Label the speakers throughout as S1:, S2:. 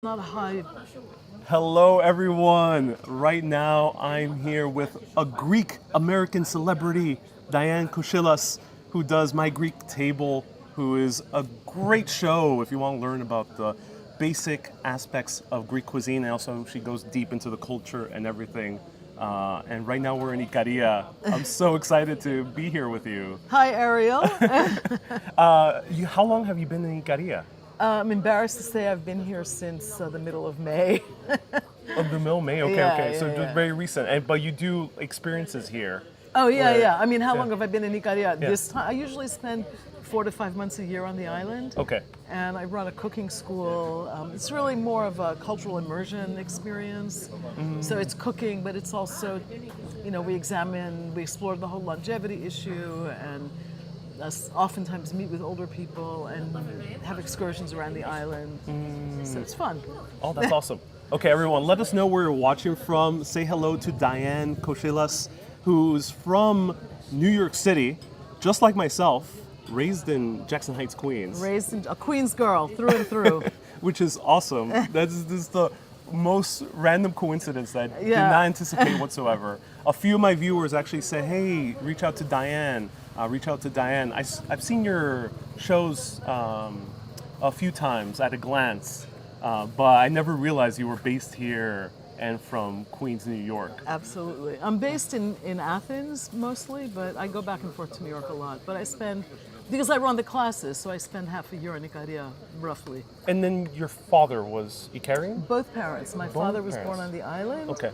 S1: Not high.
S2: Hello, everyone. Right now, I'm here with a Greek American celebrity, Diane, who does My Greek Table, who is a great show if you want to learn about the basic aspects of Greek cuisine. And also, she goes deep into the culture and everything. And right now, we're in Ikaria. I'm so excited to be here with you.
S1: Hi, Ariel.
S2: How long have you been in Ikaria?
S1: I'm embarrassed to say I've been here since the middle of May.
S2: Of the middle May? Okay,
S1: Yeah,
S2: okay.
S1: yeah,
S2: So
S1: yeah.
S2: very recent. But you do experiences here.
S1: Oh, yeah,
S2: Right.
S1: yeah. I mean, how
S2: Yeah.
S1: long have I been in Ikaria?
S2: Yeah.
S1: This time, I usually spend 4 to 5 months a year on the island.
S2: Okay.
S1: And I run a cooking school. It's really more of a cultural immersion experience. So it's cooking, but it's also, we explore the whole longevity issue and oftentimes meet with older people and have excursions around the island. So it's fun.
S2: Oh, that's awesome. Okay, everyone, let us know where you're watching from. Say hello to Diane Koshilas, who's from New York City, just like myself, raised in Jackson Heights, Queens,
S1: Raised in a Queens girl through and through.
S2: which is awesome. This is the most random coincidence that I did
S1: Yeah.
S2: not anticipate whatsoever. A few of my viewers actually said, hey, reach out to Diane. Reach out to Diane. I've seen your shows a few times at a glance, but I never realized you were based here and from Queens, New York.
S1: Absolutely. I'm based in Athens mostly, but I go back and forth to New York a lot. But because I run the classes, so I spend half a year in Ikaria, roughly.
S2: And then your father was Icarian?
S1: Both parents. My father was born
S2: parents.
S1: on the island
S2: Okay.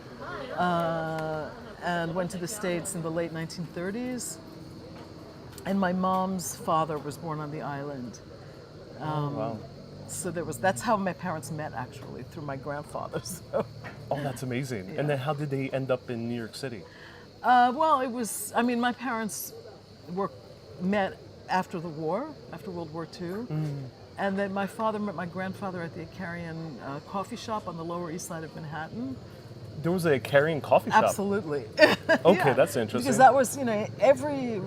S1: and went to the States in the late 1930s. And my mom's father was born on the island.
S2: Wow.
S1: So that's how my parents met, actually, through my grandfather. So.
S2: Oh, that's amazing. And then how did they end up in New York City?
S1: My parents met after the war, after World War II. And then my father met my grandfather at the Icarian coffee shop on the Lower East Side of Manhattan.
S2: There was a Icarian coffee shop.
S1: Absolutely.
S2: Okay,
S1: Yeah.
S2: that's interesting.
S1: Because that was, every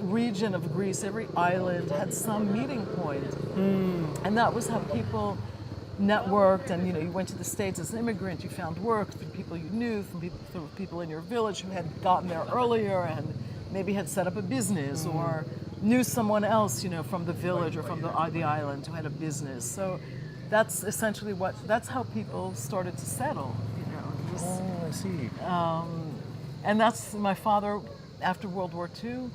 S1: region of Greece, every island had some meeting point. And that was how people networked. And, you went to the States as an immigrant, you found work through people you knew, through people in your village who had gotten there earlier and maybe had set up a business or knew someone else, from the village or from the island who had a business. So that's essentially that's how people started to settle, It was-
S2: Oh, I see.
S1: and that's my father after World War II.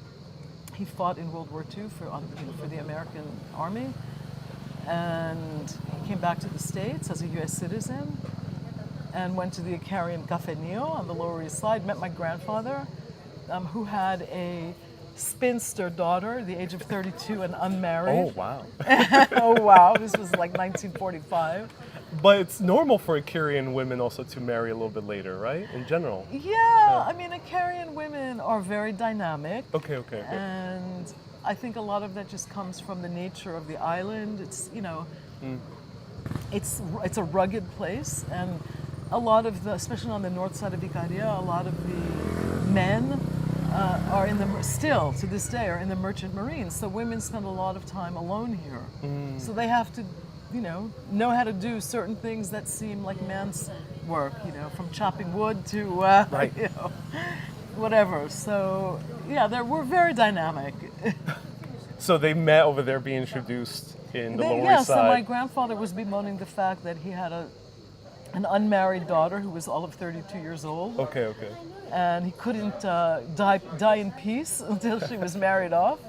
S1: He fought in World War II for the American Army, and he came back to the States as a U.S. citizen, and went to the Icarian Cafenio on the Lower East Side. Met my grandfather, who had a spinster daughter, the age of 32 and unmarried.
S2: Oh, wow.
S1: Oh wow! This was like 1945.
S2: But it's normal for Icarian women also to marry a little bit later, right? In general.
S1: Yeah, I mean, Icarian women are very dynamic.
S2: Okay.
S1: And I think a lot of that just comes from the nature of the island. It's it's a rugged place, and a lot of especially on the north side of Ikaria, a lot of the men are still to this day are in the merchant marines. So women spend a lot of time alone here. So they have to, know how to do certain things that seem like men's work. From chopping wood to
S2: Right.
S1: whatever. So yeah, we're very dynamic.
S2: So they met over there being introduced in the Lower East
S1: So my
S2: Side.
S1: grandfather was bemoaning the fact that he had an unmarried daughter who was all of 32 years old,
S2: Okay.
S1: and he couldn't die in peace until she was married off.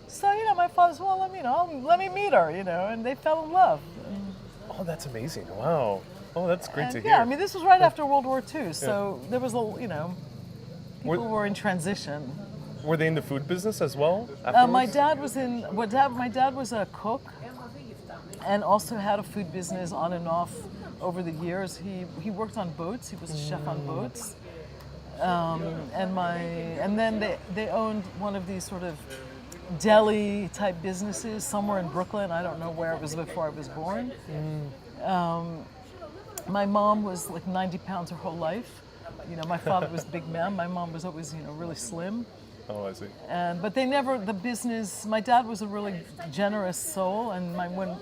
S1: So my father's let me meet her, and they fell in love.
S2: Oh, that's amazing. Wow. Oh, that's great to hear.
S1: Yeah, I mean, this was right after World War II, so there was people were in transition.
S2: Were they in the food business as well?
S1: My
S2: afterwards?
S1: dad my dad was a cook, and also had a food business on and off over the years. He worked on boats. He was a chef on boats, and then they owned one of these sort of deli type businesses somewhere in Brooklyn. I don't know where it was before I was born. My mom was like 90 pounds her whole life. My father was big man. My mom was always really slim.
S2: Oh, I see.
S1: But they never, the business, my dad was a really generous soul, and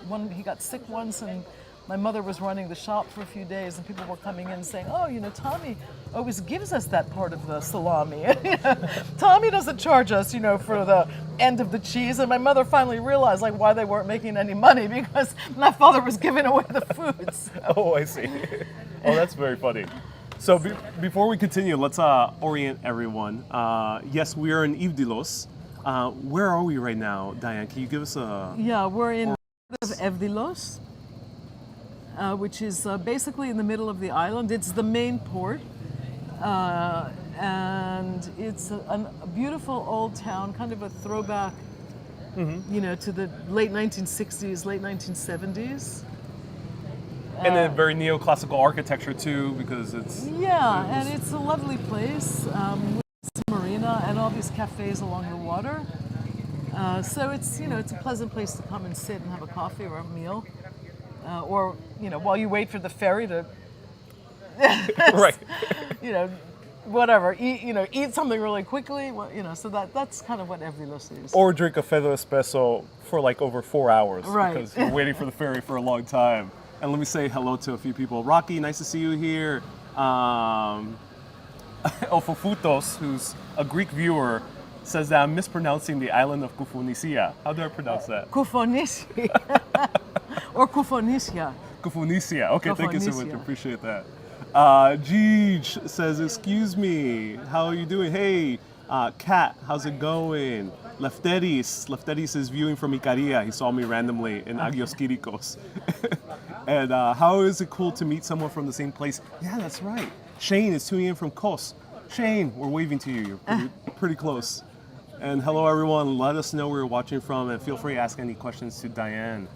S1: when he got sick once and my mother was running the shop for a few days, and people were coming in saying, "Oh, Tommy always gives us that part of the salami. Tommy doesn't charge us, for the end of the cheese." And my mother finally realized why they weren't making any money, because my father was giving away the food. So.
S2: Oh, I see. Oh, that's very funny. So before we continue, let's orient everyone. Yes, we are in Evdilos. Where are we right now, Diane? Can you give us a...
S1: Yeah, we're in Evdilos, which is basically in the middle of the island. It's the main port, and it's a beautiful old town, kind of a throwback, to the late 1960s, late 1970s.
S2: And then very neoclassical architecture too, because it's...
S1: Yeah, and it's a lovely place. It's a marina and all these cafes along the water. So it's, it's a pleasant place to come and sit and have a coffee or a meal. Or, while you wait for the ferry to...
S2: Right.
S1: Whatever, eat something really quickly. So that's kind of what Evdilos is.
S2: Or drink a feather espresso for over 4 hours.
S1: Right.
S2: Because you're waiting for the ferry for a long time. And let me say hello to a few people. Rocky, nice to see you here. Ofofutos, who's a Greek viewer, says that I'm mispronouncing the island of Kufonisia. How do I pronounce that?
S1: Kufonisia. Or Kufonisia.
S2: Kufonisia. Okay, thank you so much.
S1: Kufonisia.
S2: Appreciate that. Gij says, excuse me, how are you doing? Hey, Kat, how's it going? Lefteris is viewing from Ikaria. He saw me randomly in Agios Kirikos. And how is it cool to meet someone from the same place? Yeah, that's right. Shane is tuning in from Kos. Shane, we're waving to you. You're pretty close. And hello, everyone. Let us know where you're watching from, and feel free to ask any questions to Diane.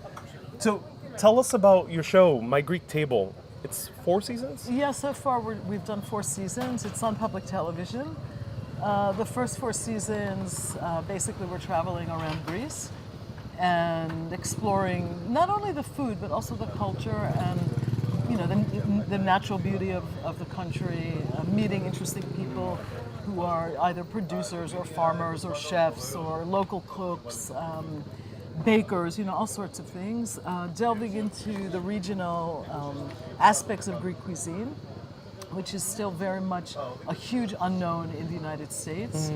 S2: So tell us about your show, My Greek Table. It's 4 seasons?
S1: Yeah, so far we've done 4 seasons. It's on public television. The first 4 seasons, basically we're traveling around Greece and exploring not only the food, but also the culture and the natural beauty of the country, meeting interesting people who are either producers or farmers or chefs or local cooks, bakers, all sorts of things, delving into the regional aspects of Greek cuisine, which is still very much a huge unknown in the United States.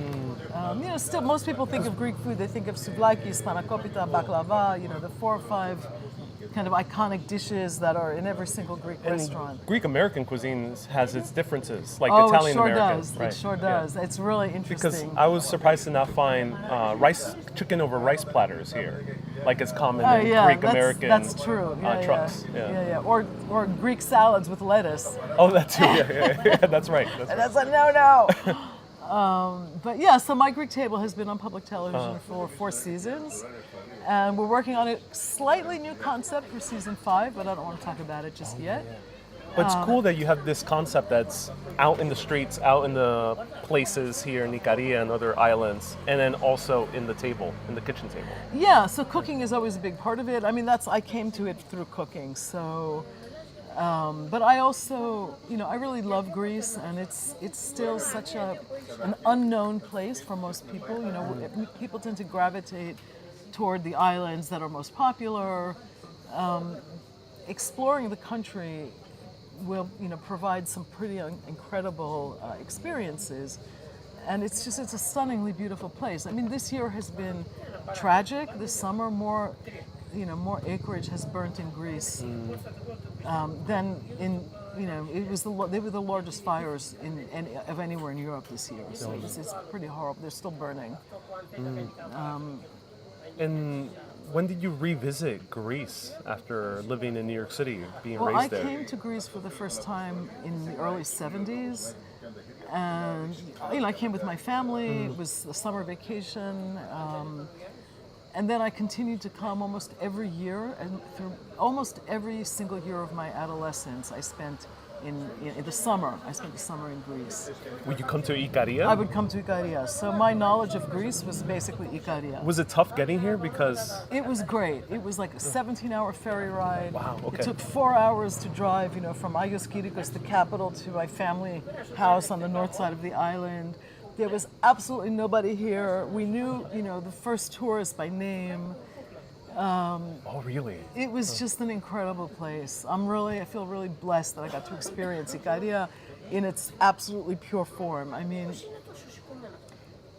S1: Still most people think of Greek food, they think of souvlaki, spanakopita, baklava, the 4 or 5 kind of iconic dishes that are in every single Greek restaurant.
S2: Greek American cuisine has its differences, like Italian American.
S1: It sure does. It's really interesting.
S2: Because I was surprised to not find chicken over rice platters here, like it's common in Greek American.
S1: That's true.
S2: trucks.
S1: Yeah. Or Greek salads with lettuce.
S2: Oh, that too. Yeah. That's right.
S1: That's a no. But yeah, so My Greek Table has been on public television for 4 seasons. And we're working on a slightly new concept for season 5, but I don't want to talk about it just yet.
S2: But it's cool that you have this concept that's out in the streets, out in the places here in Ikaria and other islands, and then also in the kitchen table.
S1: Yeah, so cooking is always a big part of it. I mean, I came to it through cooking. So, but I also, I really love Greece, and it's still such an unknown place for most people. People tend to gravitate toward the islands that are most popular. Exploring the country will, provide some pretty incredible experiences, and it's a stunningly beautiful place. I mean, this year has been tragic. This summer, more acreage has burnt in Greece than in. They were the largest fires of anywhere in Europe this year. So it's pretty horrible. They're still burning.
S2: And when did you revisit Greece after living in New York City, being raised there?
S1: I came to Greece for the first time in the early 70s. And, I came with my family. It was a summer vacation. And then I continued to come almost every year. And through almost every single year of my adolescence, I spent in the summer. I spent the summer in Greece.
S2: Would you come to Ikaria?
S1: I would come to Ikaria. So my knowledge of Greece was basically Ikaria.
S2: Was it tough getting here? Because...
S1: It was great. It was like a 17-hour ferry ride.
S2: Wow, okay.
S1: It took 4 hours to drive, from Agios Kirikos, the capital, to my family house on the north side of the island. There was absolutely nobody here. We knew, the first tourist by name.
S2: Oh, really?
S1: It was just an incredible place. I feel really blessed that I got to experience Ikaria in its absolutely pure form. I mean,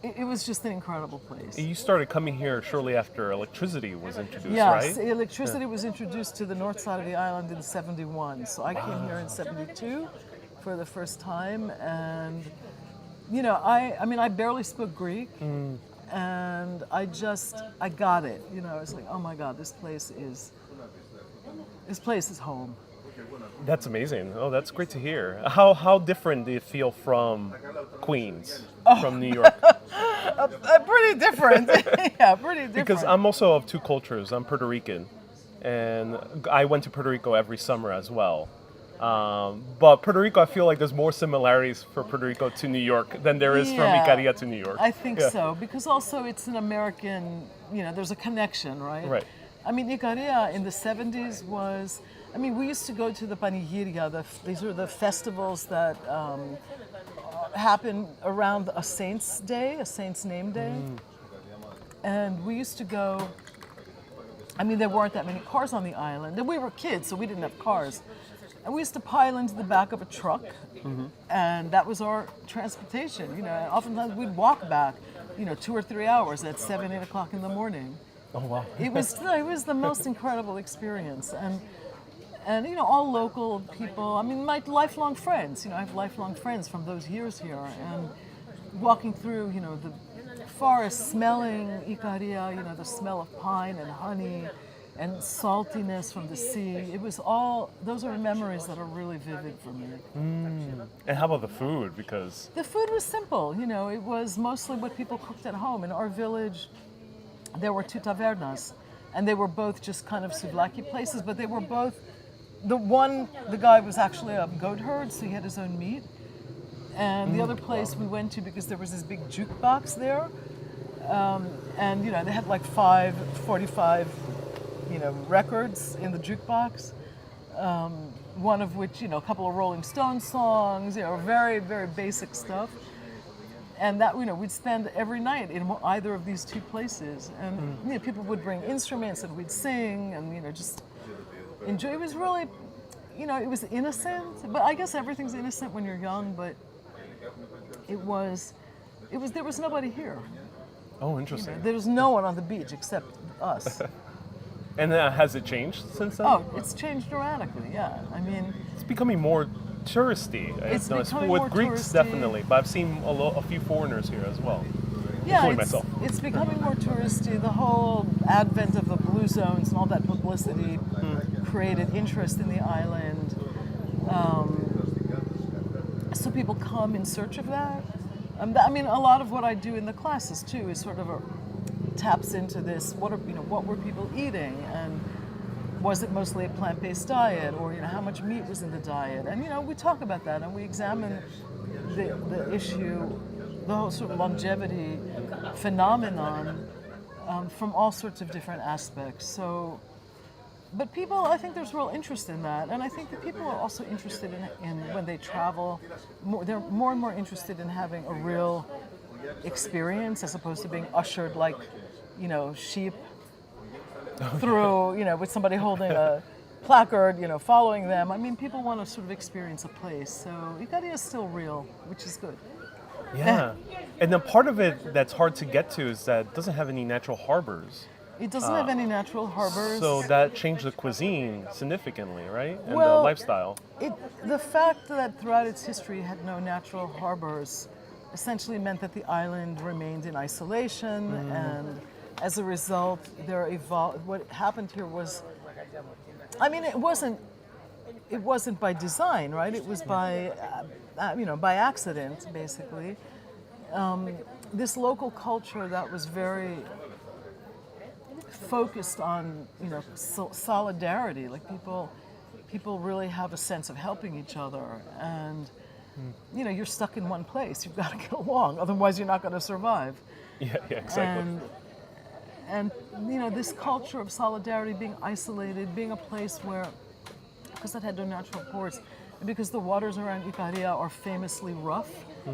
S1: it was just an incredible place.
S2: You started coming here shortly after electricity was introduced,
S1: Yes,
S2: right?
S1: electricity was introduced to the north side of the island in '71. So I came here in '72 for the first time, and I mean, I barely spoke Greek, and I got it. I was like, oh my God, this place is home.
S2: That's amazing. Oh, that's great to hear. How different do you feel from Queens, from New York?
S1: Pretty different. Yeah, pretty different.
S2: Because I'm also of two cultures. I'm Puerto Rican, and I went to Puerto Rico every summer as well. But Puerto Rico, I feel like there's more similarities for Puerto Rico to New York than there is from Ikaria to New York.
S1: I think so, because also it's an American, there's a connection, right?
S2: Right.
S1: I mean, Ikaria in the 70s we used to go to the Panegyria, these are the festivals that happen around a saint's day, a saint's name day. And we used to go, there weren't that many cars on the island, and we were kids, so we didn't have cars. And we used to pile into the back of a truck, and that was our transportation. Oftentimes we'd walk back, 2 or 3 hours at 7, 8 o'clock in the morning.
S2: Oh, wow.
S1: It was the most incredible experience, and all local people. My lifelong friends. I have lifelong friends from those years here, and walking through, the forest, smelling Ikaria, the smell of pine and honey, and saltiness from the sea. It was those are memories that are really vivid for me.
S2: And how about the food? Because
S1: the food was simple. It was mostly what people cooked at home. In our village, there were 2 tavernas, and they were both just kind of souvlaki places, but they were both, the guy was actually a goat herd, so he had his own meat. And the other place we went to, because there was this big jukebox there, and they had like 45 records in the jukebox, one of which, a couple of Rolling Stones songs, very, very basic stuff. And that, we'd spend every night in either of these 2 places. And people would bring instruments and we'd sing and, just enjoy. It was really, it was innocent, but I guess everything's innocent when you're young, but there was nobody here.
S2: Oh, interesting.
S1: There was no one on the beach except us.
S2: And has it changed since then?
S1: Oh, it's changed dramatically, yeah.
S2: It's becoming more touristy.
S1: It's becoming
S2: with
S1: more
S2: Greeks,
S1: touristy.
S2: Definitely, but I've seen a few foreigners here as well, including myself.
S1: It's becoming more touristy. The whole advent of the blue zones and all that publicity created interest in the island. So people come in search of that. A lot of what I do in the classes too is sort of taps into this. What were people eating, and was it mostly a plant-based diet, or how much meat was in the diet? And we talk about that, and we examine the issue, the whole sort of longevity phenomenon from all sorts of different aspects. So, but people, I think there's real interest in that, and I think that people are also interested in when they travel, they're more and more interested in having a real experience as opposed to being ushered like, sheep through, with somebody holding a placard, following them. People want to sort of experience a place. So Ikaria is still real, which is good.
S2: Yeah. And then part of it that's hard to get to is that it doesn't have any natural harbors.
S1: It doesn't have any natural harbors.
S2: So that changed the cuisine significantly, right? And the
S1: Well,
S2: lifestyle.
S1: The fact that throughout its history it had no natural harbors essentially meant that the island remained in isolation, and as a result, what happened here was, it wasn't by design, right? It was by accident, basically. This local culture that was very focused on, solidarity, like people really have a sense of helping each other, and you're stuck in one place. You've got to get along, otherwise you're not going to survive.
S2: Yeah, exactly.
S1: And this culture of solidarity, being isolated, being a place where, because it had no natural ports, and because the waters around Ikaria are famously rough,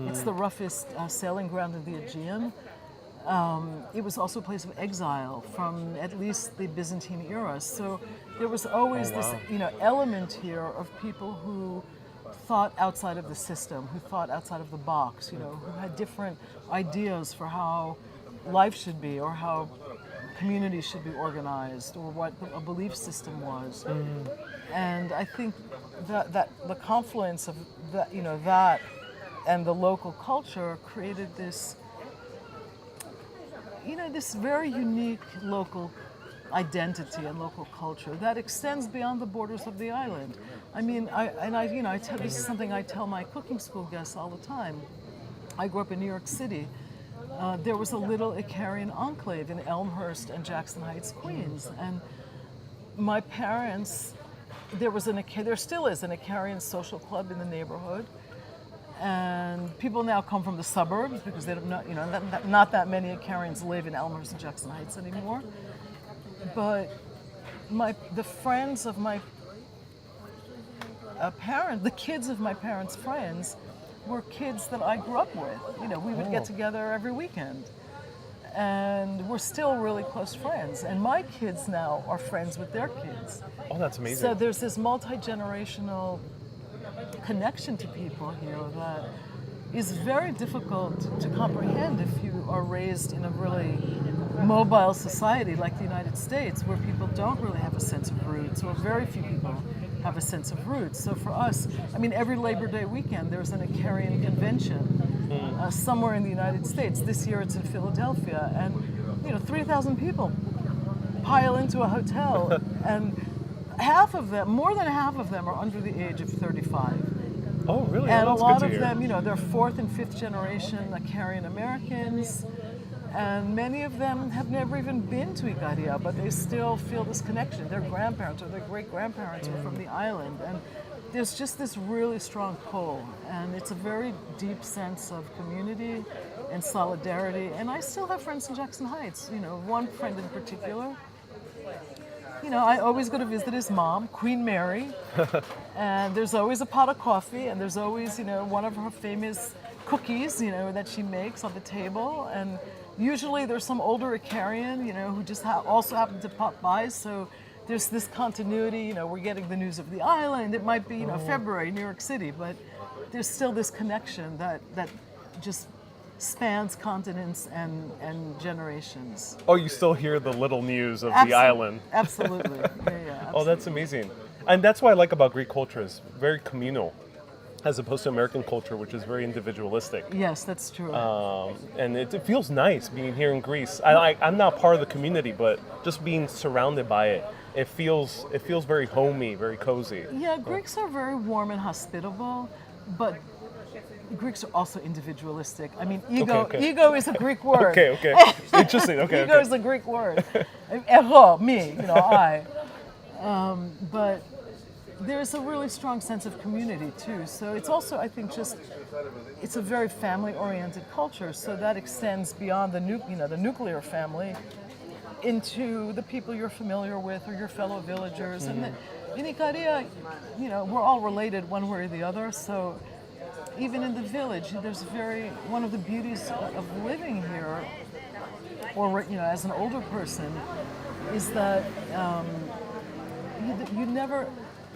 S1: it's the roughest sailing ground in the Aegean. It was also a place of exile from at least the Byzantine era. So there was always this, element here of people who thought outside of the system, who thought outside of the box, who had different ideas for how life should be or how communities should be organized or what a belief system was. And I think that the confluence of that, that and the local culture created this, this very unique local identity and local culture that extends beyond the borders of the island. I mean, this is something I tell my cooking school guests all the time. I grew up in New York City. There was a little Icarian enclave in Elmhurst and Jackson Heights, Queens, and my parents, there still is an Icarian social club in the neighborhood. And people now come from the suburbs because they don't know, not that many Icarians live in Elmhurst and Jackson Heights anymore. But the friends of my the kids of my parents' friends were kids that I grew up with. We would get together every weekend. And we're still really close friends. And my kids now are friends with their kids.
S2: Oh, that's amazing.
S1: So there's this multi-generational connection to people here that is very difficult to comprehend if you are raised in a really mobile society like the United States, where people don't really have a sense of roots, or very few people have a sense of roots. So for us, every Labor Day weekend there's an Icarian convention somewhere in the United States. This year it's in Philadelphia, and 3,000 people pile into a hotel, and more than half of them are under the age of 35.
S2: Oh, really?
S1: And
S2: a
S1: lot of them, they're fourth and fifth generation Icarian Americans, and many of them have never even been to Ikaria, but they still feel this connection. Their grandparents or their great-grandparents were from the island, and there's just this really strong pull, and it's a very deep sense of community and solidarity. And I still have friends in Jackson Heights, one friend in particular. I always go to visit his mom, Queen Mary, and there's always a pot of coffee, and there's always, one of her famous cookies, that she makes on the table, and usually there's some older Icarian, who just also happened to pop by, so there's this continuity, we're getting the news of the island. It might be, February, New York City, but there's still this connection that just spans continents and generations.
S2: Oh, you still hear the little news of the island.
S1: Absolutely. Yeah, absolutely.
S2: Oh, that's amazing. And that's what I like about Greek culture, is very communal, as opposed to American culture, which is very individualistic.
S1: Yes, that's true.
S2: And it feels nice being here in Greece. I'm not part of the community, but just being surrounded by it, it feels very homey, very cozy.
S1: Yeah, Greeks are very warm and hospitable, but Greeks are also individualistic. Ego is a Greek word.
S2: Okay. Interesting. Okay.
S1: Ego is a Greek word. Ego, me, I. But there's a really strong sense of community too. So it's also, I think, it's a very family-oriented culture. So that extends beyond the nuclear family into the people you're familiar with or your fellow villagers. And in Ikaria, we're all related one way or the other. So even in the village, there's one of the beauties of living here, or as an older person, is that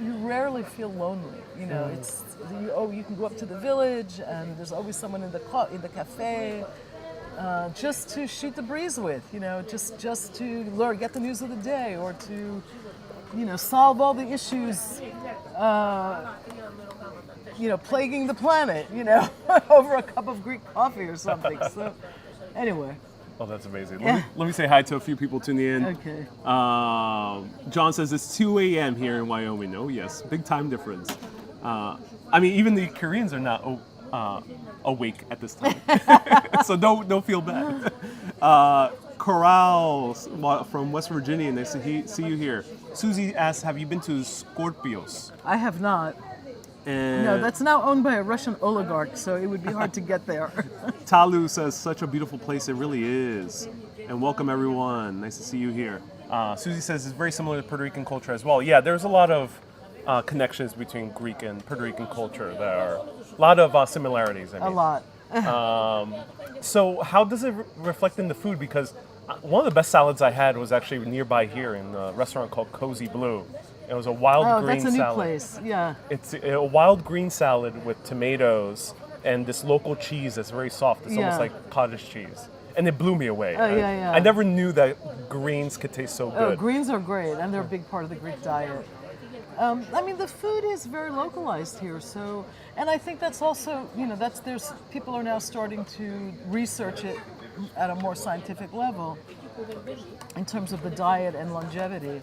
S1: you rarely feel lonely. You can go up to the village, and there's always someone in the cafe, just to shoot the breeze with. Just to get the news of the day, or to solve all the issues. Plaguing the planet, over a cup of Greek coffee or something. So, anyway.
S2: Oh, that's amazing. Let me say hi to a few people tuning in.
S1: Okay.
S2: John says it's 2 a.m. here in Wyoming. Oh, yes. Big time difference. Even the Koreans are not awake at this time. So don't feel bad. Corral from West Virginia, nice to see you here. Susie asks, have you been to Scorpios?
S1: I have not. No, that's now owned by a Russian oligarch, so it would be hard to get there.
S2: Talu says, such a beautiful place, it really is. And welcome everyone, nice to see you here. Susie says it's very similar to Puerto Rican culture as well. Yeah, there's a lot of connections between Greek and Puerto Rican culture. There are a lot of similarities.
S1: A lot.
S2: So how does it reflect in the food? Because one of the best salads I had was actually nearby here in a restaurant called Cozy Blue. It was a wild green
S1: that's a new
S2: salad.
S1: place. Yeah.
S2: It's a wild green salad with tomatoes and this local cheese that's very soft. It's almost
S1: Yeah.
S2: like cottage cheese. And it blew me away.
S1: Oh, yeah.
S2: I never knew that greens could taste so
S1: Oh,
S2: good.
S1: greens are great, and they're a big part of the Greek diet. I mean, the food is very localized here, so, and I think that's also, there's people are now starting to research it at a more scientific level in terms of the diet and longevity.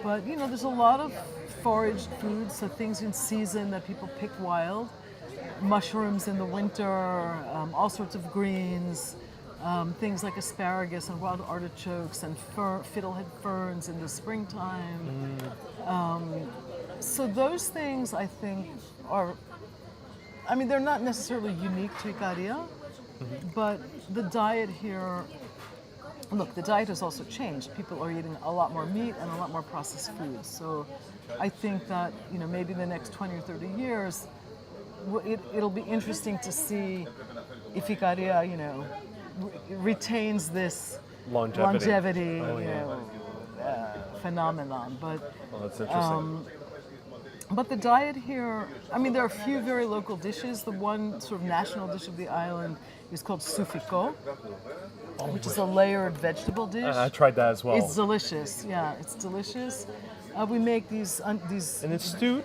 S1: But there's a lot of foraged foods, so things in season that people pick wild, mushrooms in the winter, all sorts of greens. Things like asparagus and wild artichokes and fiddlehead ferns in the springtime. So those things, I think, they're not necessarily unique to Ikaria, but the diet here, look, the diet has also changed. People are eating a lot more meat and a lot more processed foods. So I think that, maybe in the next 20 or 30 years, it'll be interesting to see if Ikaria, retains this longevity phenomenon. But
S2: That's interesting.
S1: but the diet here, there are a few very local dishes. The one sort of national dish of the island is called soufiko, which is a layered vegetable dish.
S2: I tried that as well.
S1: It's delicious. Yeah, it's delicious. We make these.
S2: And it's stewed?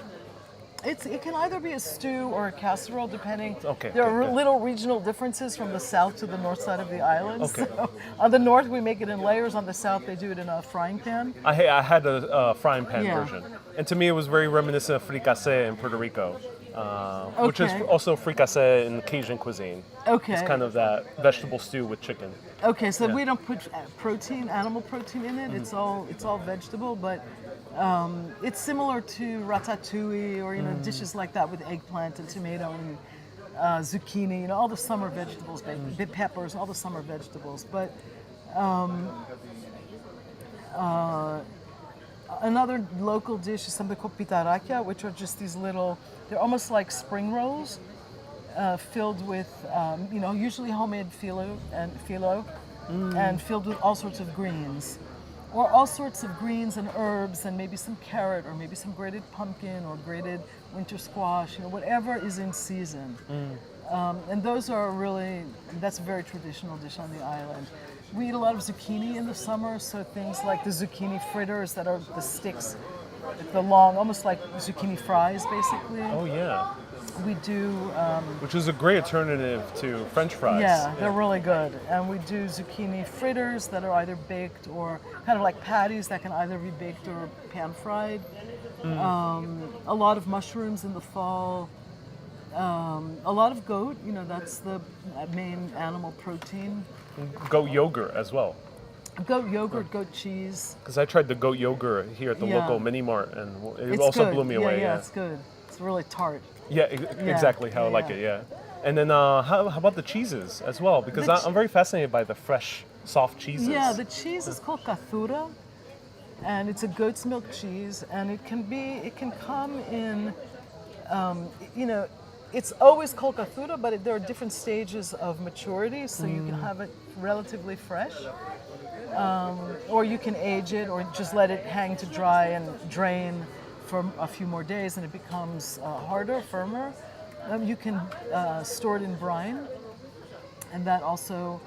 S1: It can either be a stew or a casserole, depending.
S2: Okay,
S1: There are
S2: good.
S1: little regional differences from the south to the north side of the island.
S2: Okay.
S1: So on the north, we make it in layers. On the south, they do it in a frying pan.
S2: I had a frying pan
S1: Yeah.
S2: version. And to me, it was very reminiscent of fricassee in Puerto Rico, which is
S1: Okay.
S2: also fricassee in Cajun cuisine.
S1: Okay.
S2: It's kind of that vegetable stew with chicken.
S1: Okay, so we don't put animal protein in it.
S2: Mm-hmm.
S1: It's all vegetable, but it's similar to ratatouille or dishes like that with eggplant and tomato and zucchini. All the summer vegetables, big peppers, all the summer vegetables. But another local dish is something called pitarakia, which are just these little. They're almost like spring rolls. Filled with, usually homemade phyllo and filled with all sorts of greens, or all sorts of greens and herbs, and maybe some carrot, or maybe some grated pumpkin, or grated winter squash, whatever is in season. And those are that's a very traditional dish on the island. We eat a lot of zucchini in the summer, so things like the zucchini fritters that are the sticks, the long, almost like zucchini fries, basically.
S2: Oh, yeah.
S1: We do.
S2: Which is a great alternative to French fries.
S1: Yeah, they're really good. And we do zucchini fritters that are either baked or kind of like patties that can either be baked or pan fried. A lot of mushrooms in the fall. A lot of goat, that's the main animal protein.
S2: Goat yogurt as well.
S1: Goat yogurt, goat cheese.
S2: Because I tried the goat yogurt here at the
S1: Yeah.
S2: local mini mart, and it
S1: It's
S2: also
S1: good.
S2: blew me
S1: Yeah,
S2: away.
S1: yeah, it's good. It's really tart.
S2: Yeah, exactly how I like
S1: yeah.
S2: it. Yeah. And then how about the cheeses as well? Because I'm very fascinated by the fresh, soft cheeses.
S1: Yeah, the cheese is called kathura, and it's a goat's milk cheese, and it can come in, it's always called kathura, but there are different stages of maturity, so you can have it relatively fresh, or you can age it, or just let it hang to dry and drain for a few more days, and it becomes harder, firmer. You can store it in brine, and that also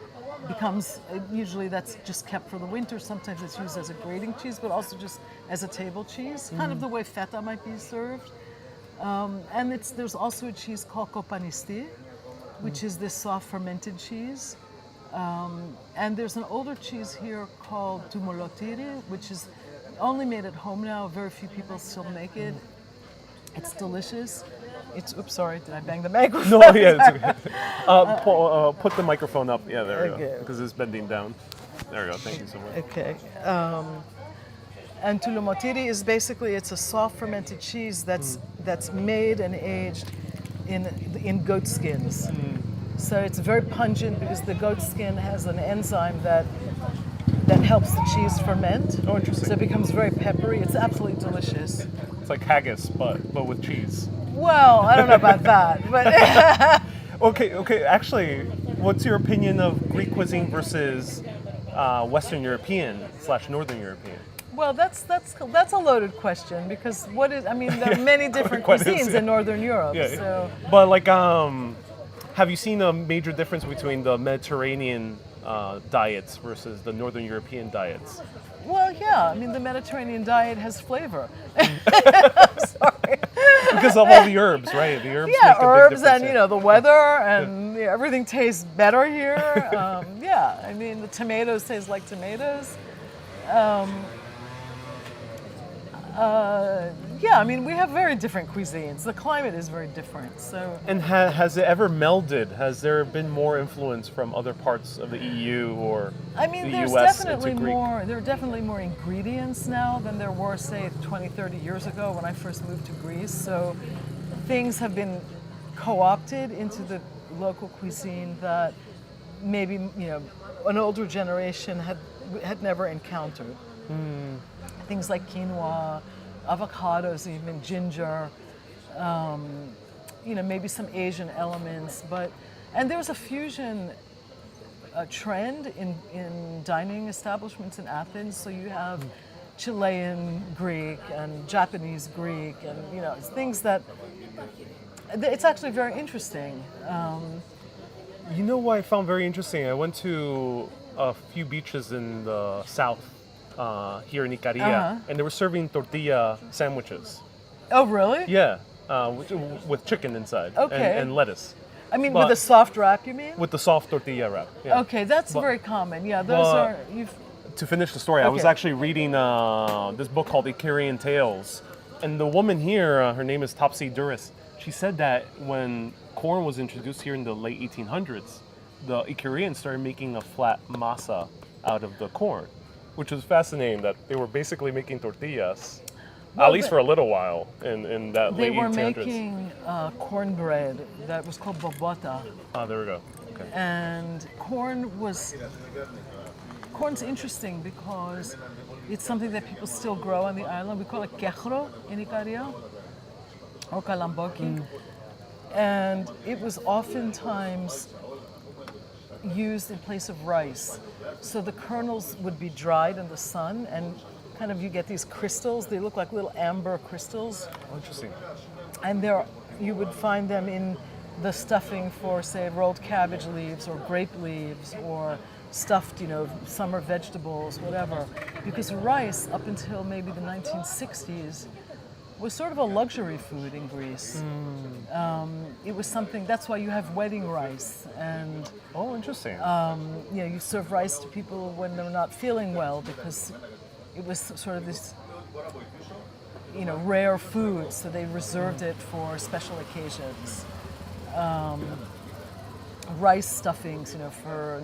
S1: becomes, usually that's just kept for the winter. Sometimes it's used as a grating cheese, but also just as a table cheese, kind of the way feta might be served. And there's also a cheese called kopanisti, which is this soft fermented cheese. And there's an older cheese here called tumolotiri, which is only made at home now. Very few people still make it. It's delicious. Oops, sorry, did I bang the microphone?
S2: No, yeah, it's okay. Put the microphone up. Yeah, there we
S1: Okay.
S2: go. Because it's bending down. There we go. Thank you so much.
S1: Okay. And tulumotiri is basically, it's a soft fermented cheese that's made and aged in goat skins. So it's very pungent because the goat skin has an enzyme that helps the cheese ferment.
S2: Oh, interesting.
S1: So it becomes very peppery. It's absolutely delicious.
S2: It's like haggis, but with cheese.
S1: Well, I don't know about that, but
S2: Okay. Actually, what's your opinion of Greek cuisine versus Western European / Northern European?
S1: Well, that's a loaded question because what is? I mean, there are many different
S2: Quite is,
S1: cuisines
S2: yeah.
S1: in Northern Europe.
S2: Yeah.
S1: So
S2: But like, have you seen a major difference between the Mediterranean diets versus the Northern European diets?
S1: well, yeah. I mean, the Mediterranean diet has flavor. I'm sorry.
S2: Because of all the herbs, right? The herbs
S1: Yeah,
S2: make a big
S1: herbs
S2: difference.
S1: and the weather and everything tastes better here. Yeah, I mean the tomatoes taste like tomatoes. Yeah, I mean we have very different cuisines. The climate is very different. So
S2: And has it ever melded? Has there been more influence from other parts of the EU or
S1: I mean
S2: the
S1: there's
S2: US
S1: definitely
S2: into Greek?
S1: there are definitely more ingredients now than there were say 20, 30 years ago when I first moved to Greece. So things have been co-opted into the local cuisine that maybe an older generation had never encountered. Things like quinoa, avocados, even ginger, maybe some Asian elements, and there's a fusion trend in dining establishments in Athens. So you have Chilean Greek and Japanese Greek, and things that it's actually very interesting.
S2: You know what I found very interesting? I went to a few beaches in the south here in Ikaria, and they were serving tortilla sandwiches.
S1: Oh, really?
S2: Yeah, with chicken inside
S1: Okay.
S2: and lettuce.
S1: I mean,
S2: But-
S1: with a soft wrap, you mean?
S2: With the soft tortilla wrap. Yeah.
S1: Okay, that's
S2: But-
S1: very common. Yeah, those
S2: but-
S1: are.
S2: To finish the story, I was
S1: Okay.
S2: actually reading this book called Icarian Tales, and the woman here, her name is Topsy Duris. She said that when corn was introduced here in the late 1800s, the Icarians started making a flat masa out of the corn, which was fascinating. That they were basically making tortillas,
S1: Well,
S2: at least for a little while in that
S1: They
S2: late
S1: were
S2: 1800s.
S1: making cornbread that was called bobota,
S2: Ah, there we go. Okay.
S1: and corn's interesting because it's something that people still grow on the island. We call it kechro in Ikaria, or kalamboki, and it was oftentimes used in place of rice. So the kernels would be dried in the sun, and kind of you get these crystals. They look like little amber crystals,
S2: Oh, interesting.
S1: and you would find them in the stuffing for, say, rolled cabbage leaves or grape leaves or stuffed, summer vegetables, whatever. Because rice, up until maybe the 1960s, was sort of a luxury food in Greece. It was something. That's why you have wedding rice, and
S2: Oh, interesting.
S1: you serve rice to people when they're not feeling well because it was sort of this, rare food. So they reserved it for special occasions. Rice stuffings, for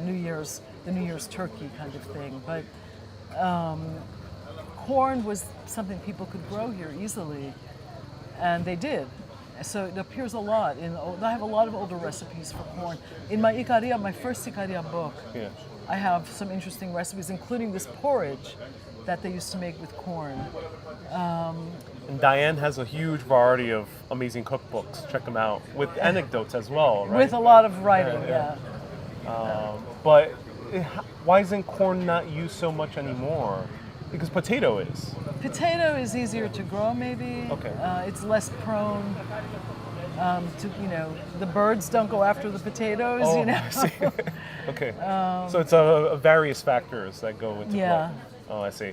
S1: the New Year's turkey kind of thing. But corn was something people could grow here easily, and they did. So it appears a lot. I have a lot of older recipes for corn. In my Ikaria, my first Ikaria book,
S2: Yeah.
S1: I have some interesting recipes, including this porridge that they used to make with corn.
S2: And Diane has a huge variety of amazing cookbooks. Check them out with anecdotes as well, right?
S1: With a lot of writing,
S2: Yeah,
S1: yeah.
S2: But why isn't corn not used so much anymore? Because potato is.
S1: Potato is easier to grow, maybe.
S2: Okay.
S1: It's less prone to, the birds don't go after the potatoes,
S2: Oh, I see. Okay. So it's a various factors that go into
S1: Yeah.
S2: play. Oh, I see.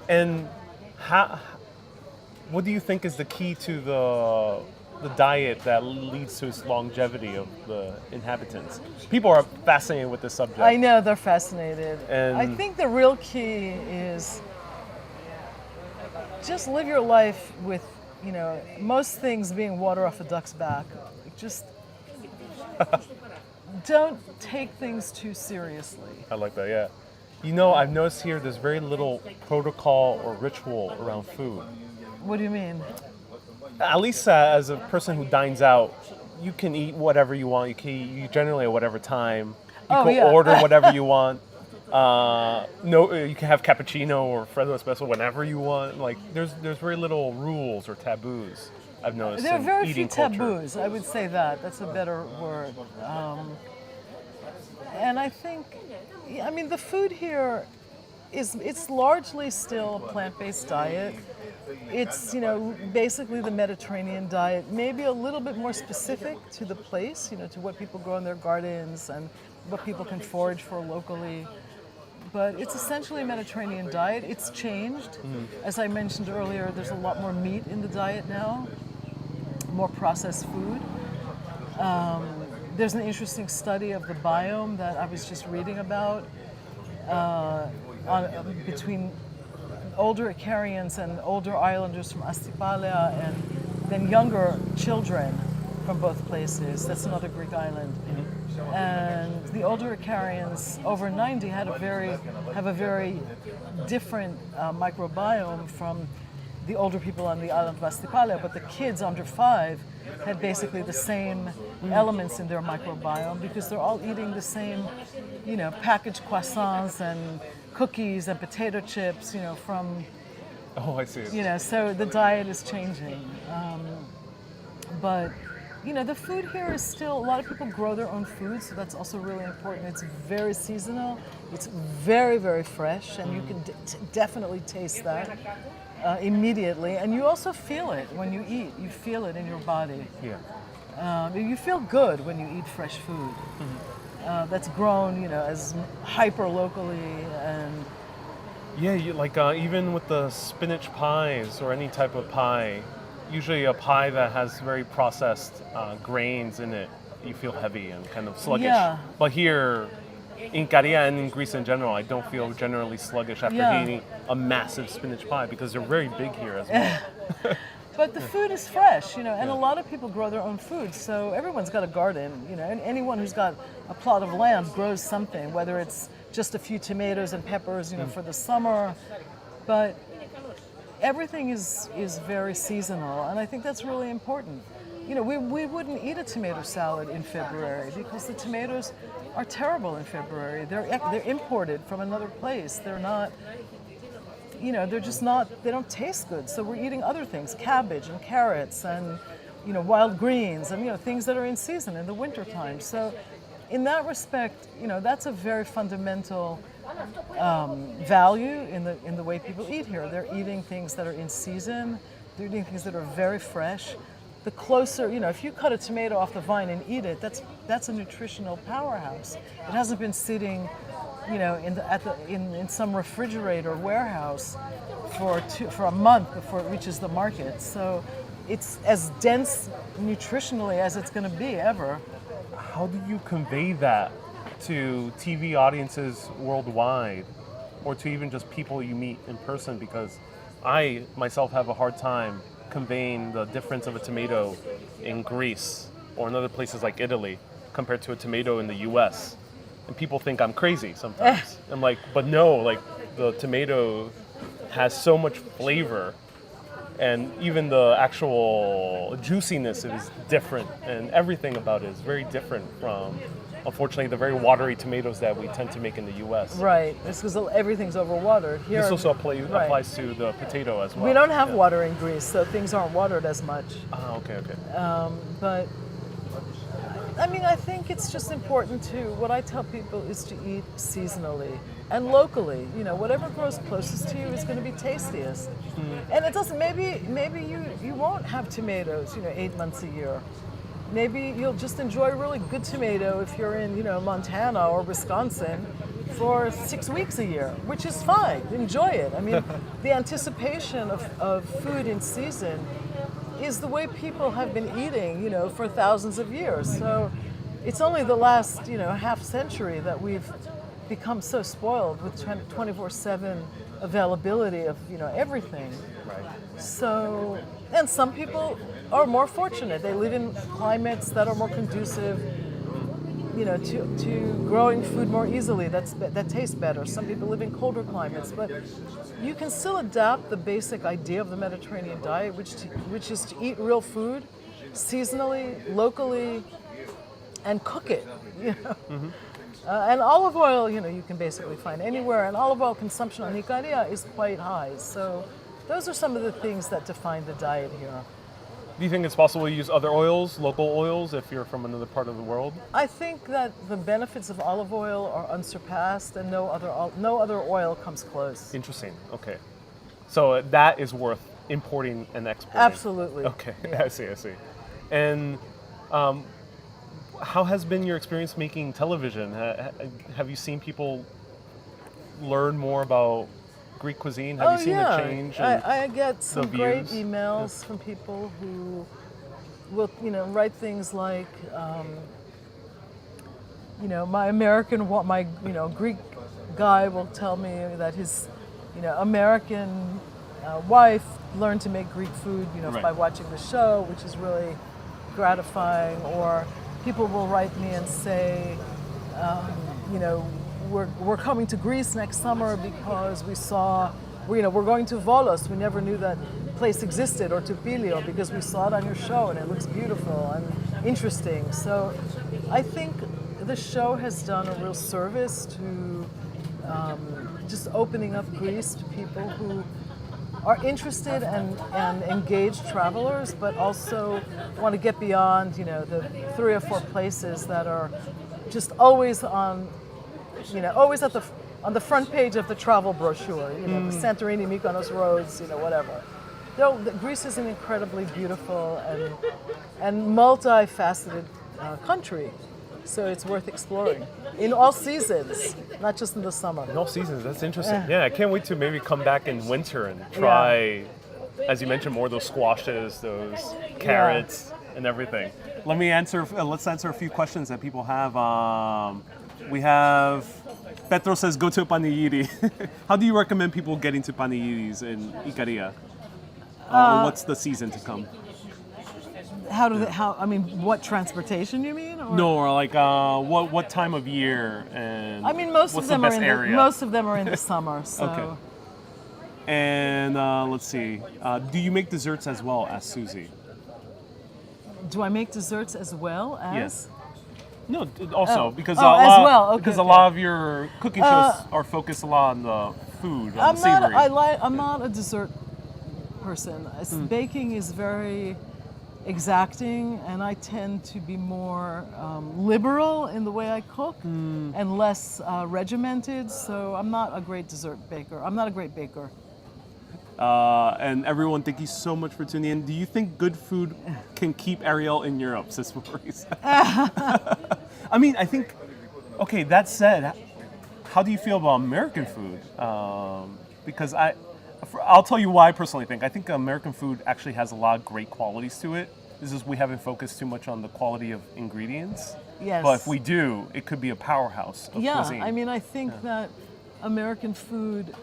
S2: And what do you think is the key to the diet that leads to its longevity of the inhabitants? People are fascinated with this subject.
S1: I know, they're fascinated.
S2: And-
S1: I think the real key is just live your life with, most things being water off a duck's back. Just don't take things too seriously.
S2: I like that, yeah. I've noticed here there's very little protocol or ritual around food.
S1: What do you mean?
S2: At least as a person who dines out, you can eat whatever you want. You can eat generally at whatever time. You
S1: Oh,
S2: can
S1: yeah.
S2: order whatever you want. You can have cappuccino or freddo espresso whenever you want. Like there's very little rules or taboos. I've noticed
S1: There are
S2: in
S1: very few
S2: eating culture.
S1: taboos. I would say that. That's a better word. And I think, I mean, the food here it's largely still a plant-based diet. It's, basically the Mediterranean diet, maybe a little bit more specific to the place, to what people grow in their gardens and what people can forage for locally. But it's essentially a Mediterranean diet. It's changed. As I mentioned earlier, there's a lot more meat in the diet now, more processed food. There's an interesting study of the biome that I was just reading about between older Icarians and older islanders from Astypalia and then younger children from both places. That's another Greek island. And the older Icarians, over 90, have a very different microbiome from the older people on the island of Astypalia, but the kids under 5 had basically the same elements in their microbiome because they're all eating the same, packaged croissants and cookies and potato chips, from,
S2: Oh, I see.
S1: so the diet is changing. But, the food here is still, a lot of people grow their own food, so that's also really important. It's very seasonal, it's very, very fresh, and you can definitely taste that immediately. And you also feel it when you eat, you feel it in your body.
S2: Yeah.
S1: You feel good when you eat fresh food. That's grown, as hyper locally and
S2: Yeah, even with the spinach pies or any type of pie, usually a pie that has very processed grains in it, you feel heavy and kind of sluggish.
S1: Yeah.
S2: But here in Ikaria and in Greece in general, I don't feel generally sluggish after eating a massive spinach pie because they're very big here as well.
S1: But the food is fresh, and a lot of people grow their own food. So everyone's got a garden, and anyone who's got a plot of land grows something, whether it's just a few tomatoes and peppers, for the summer. But everything is very seasonal, and I think that's really important. We wouldn't eat a tomato salad in February because the tomatoes are terrible in February. They're imported from another place. They're not. They're just not, they don't taste good. So we're eating other things, cabbage and carrots and, wild greens and, things that are in season in the wintertime. So in that respect, that's a very fundamental value in the way people eat here. They're eating things that are in season. They're eating things that are very fresh. The closer, if you cut a tomato off the vine and eat it, that's a nutritional powerhouse. It hasn't been sitting in some refrigerator warehouse for a month before it reaches the market. So it's as dense nutritionally as it's going to be ever.
S2: How do you convey that to TV audiences worldwide or to even just people you meet in person? Because I myself have a hard time conveying the difference of a tomato in Greece or in other places like Italy compared to a tomato in the US. And people think I'm crazy sometimes. I'm like, but no, the tomato has so much flavor and even the actual juiciness is different and everything about it is very different from, unfortunately, the very watery tomatoes that we tend to make in the US.
S1: Right, it's because everything's overwatered. Here,
S2: this also applies to the potato as well.
S1: We don't have water in Greece, so things aren't watered as much.
S2: Ah, okay.
S1: But I mean, I think it's just important what I tell people is to eat seasonally and locally. Whatever grows closest to you is going to be tastiest. And it doesn't, maybe you won't have tomatoes, 8 months a year. Maybe you'll just enjoy a really good tomato if you're in, Montana or Wisconsin for 6 weeks a year, which is fine. Enjoy it. I mean, the anticipation of food in season is the way people have been eating, for thousands of years. So it's only the last, half century that we've become so spoiled with 24/7 availability of, everything.
S2: Right.
S1: So, and some people are more fortunate. They live in climates that are more conducive, to growing food more easily. That tastes better. Some people live in colder climates, but you can still adapt the basic idea of the Mediterranean diet, which is to eat real food, seasonally, locally, and cook it. And olive oil, you can basically find anywhere, and olive oil consumption on Ikaria is quite high. So those are some of the things that define the diet here.
S2: Do you think it's possible to use other oils, local oils, if you're from another part of the world?
S1: I think that the benefits of olive oil are unsurpassed, and no other oil comes close.
S2: Interesting. Okay. So that is worth importing and exporting.
S1: Absolutely.
S2: Okay.
S1: Yeah.
S2: I see. And how has been your experience making television? Have you seen people learn more about Greek cuisine? Have you seen the change?
S1: I get some great
S2: views?
S1: emails from people who will, write things like, my Greek guy will tell me that his, American wife learned to make Greek food,
S2: Right.
S1: by watching the show, which is really gratifying. Or people will write me and say, we're coming to Greece next summer because we're going to Volos. We never knew that place existed, or to Pilio, because we saw it on your show and it looks beautiful and interesting. So I think the show has done a real service to just opening up Greece to people who are interested and engaged travelers, but also want to get beyond, the 3 or 4 places that are just always on the front page of the travel brochure, the Santorini, Mykonos roads, whatever. Greece is an incredibly beautiful and multifaceted country, so it's worth exploring in all seasons, not just in the summer.
S2: In all seasons, that's interesting. Yeah, I can't wait to maybe come back in winter and try, as you mentioned, more of those squashes, those carrots, and everything. Let's answer a few questions that people have. We have, Petro says, go to a panigiri. How do you recommend people getting to panigiris in Ikaria? Or what's the season to come?
S1: What transportation you mean? Or?
S2: No, or like what time of year? And
S1: most
S2: what's
S1: of them
S2: the best area?
S1: Most of them are in the summer. So.
S2: Okay. And let's see. Do you make desserts as well as Susie?
S1: Do I make desserts as well as?
S2: Yes. No, also because
S1: as well. Okay,
S2: because a lot of your cooking shows are focused a lot on the food, on the savory.
S1: I'm not a dessert person. Baking is very exacting, and I tend to be more liberal in the way I cook and less regimented. So I'm not a great dessert baker. I'm not a great baker.
S2: And everyone, thank you so much for tuning in. Do you think good food can keep Ariel in Europe, says Maurice? I think, okay, that said, how do you feel about American food? Because I'll tell you why I personally think. I think American food actually has a lot of great qualities to it. This is we haven't focused too much on the quality of ingredients.
S1: Yes.
S2: But if we do, it could be a powerhouse of cuisine.
S1: I think that American food,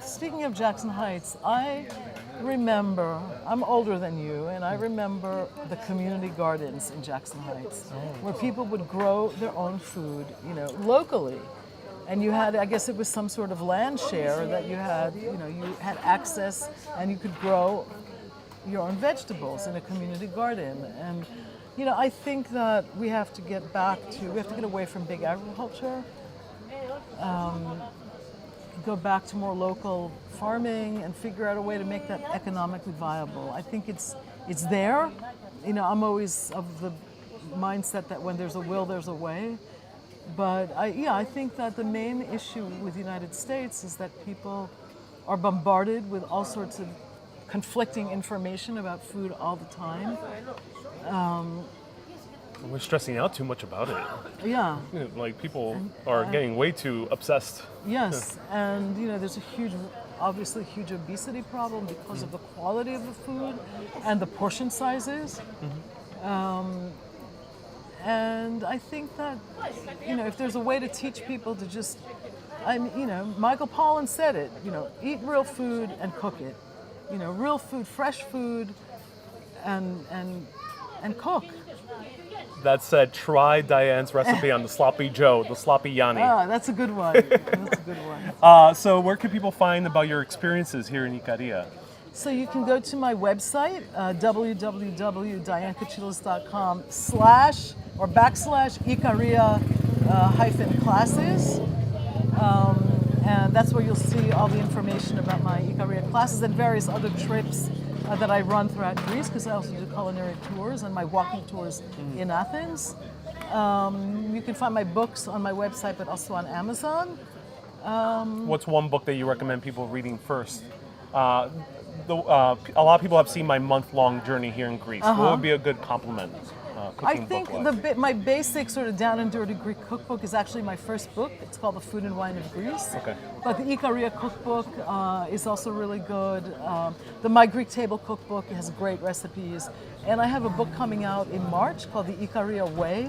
S1: speaking of Jackson Heights, I remember, I'm older than you, and I remember the community gardens in Jackson Heights, where people would grow their own food, locally. And you had, I guess it was some sort of land share that you had, you had access, and you could grow your own vegetables in a community garden. And, I think that we have to get away from big agriculture, go back to more local farming and figure out a way to make that economically viable. I think it's there. I'm always of the mindset that when there's a will, there's a way. But I think that the main issue with the United States is that people are bombarded with all sorts of conflicting information about food all the time.
S2: We're stressing out too much about it.
S1: Yeah.
S2: Like people are getting way too obsessed.
S1: Yes, and there's obviously a huge obesity problem because of the quality of the food and the portion sizes. And I think that if there's a way to teach people to just, Michael Pollan said it. Eat real food and cook it. Real food, fresh food, and cook.
S2: That said, try Diane's recipe on the sloppy Joe, the sloppy Yanni.
S1: That's a good one. That's a good one.
S2: So where can people find about your experiences here in Ikaria?
S1: So you can go to my website, www.dianekachilas.com /Ikaria-classes. And that's where you'll see all the information about my Ikaria classes and various other trips that I run throughout Greece, because I also do culinary tours and my walking tours in Athens. You can find my books on my website, but also on Amazon.
S2: What's one book that you recommend people reading first? A lot of people have seen my month-long journey here in Greece. What would be a good compliment?
S1: I think my basic sort of down and dirty Greek cookbook is actually my first book. It's called The Food and Wine of Greece.
S2: Okay.
S1: But the Ikaria cookbook is also really good. The My Greek Table cookbook has great recipes. And I have a book coming out in March called The Ikaria Way,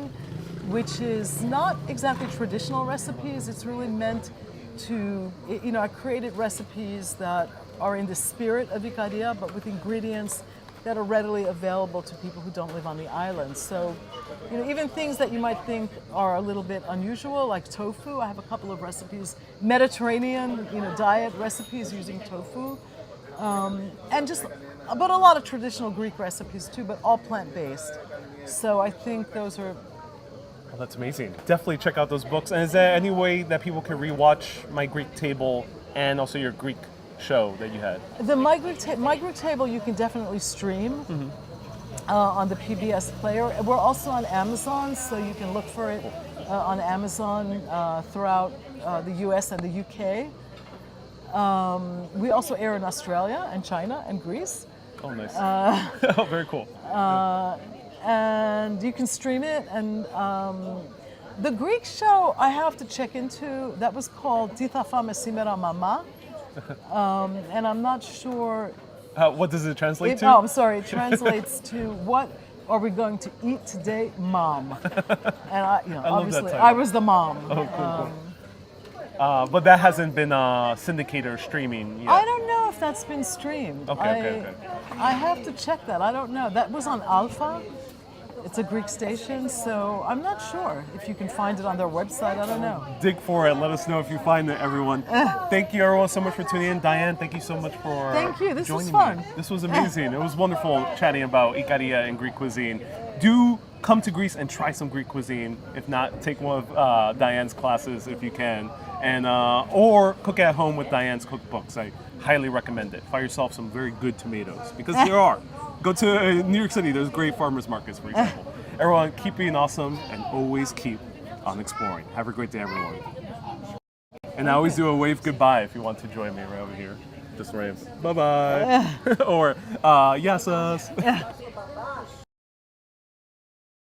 S1: which is not exactly traditional recipes. It's really meant to, I created recipes that are in the spirit of Ikaria, but with ingredients that are readily available to people who don't live on the island. So, even things that you might think are a little bit unusual, like tofu. I have a couple of recipes, Mediterranean, diet recipes using tofu, and but a lot of traditional Greek recipes too, but all plant-based. So I think those are.
S2: Oh, that's amazing. Definitely check out those books. And is there any way that people can rewatch My Greek Table and also your Greek show that you had?
S1: The My Greek Table you can definitely stream on the PBS player. We're also on Amazon, so you can look for it on Amazon throughout the US and the UK. We also air in Australia and China and Greece.
S2: Oh, nice. Oh, very cool.
S1: And you can stream it. And the Greek show I have to check into, that was called Τι θα φάμε σήμερα μαμά. And I'm not sure.
S2: What does it translate to?
S1: Oh, I'm sorry. It translates to what are we going to eat today, Mom? And obviously, I was the mom.
S2: Oh, cool. But that hasn't been syndicated or streaming yet.
S1: I don't know if that's been streamed.
S2: Okay.
S1: I have to check that. I don't know. That was on Alpha. It's a Greek station, so I'm not sure if you can find it on their website. I don't know.
S2: Dig for it. Let us know if you find it, everyone. Thank you, everyone, so much for tuning in. Diane, thank you so much for
S1: Thank you. This was
S2: joining
S1: fun.
S2: me. This was amazing. It was wonderful chatting about Ikaria and Greek cuisine. Do come to Greece and try some Greek cuisine. If not, take one of Diane's classes if you can, and or cook at home with Diane's cookbooks. I highly recommend it. Find yourself some very good tomatoes, because there are. Go to New York City, there's great farmers markets, for example. Everyone, keep being awesome and always keep on exploring. Have a great day, everyone. And I always do a wave goodbye if you want to join me right over here. Just wave, bye-bye. Or, yes, us.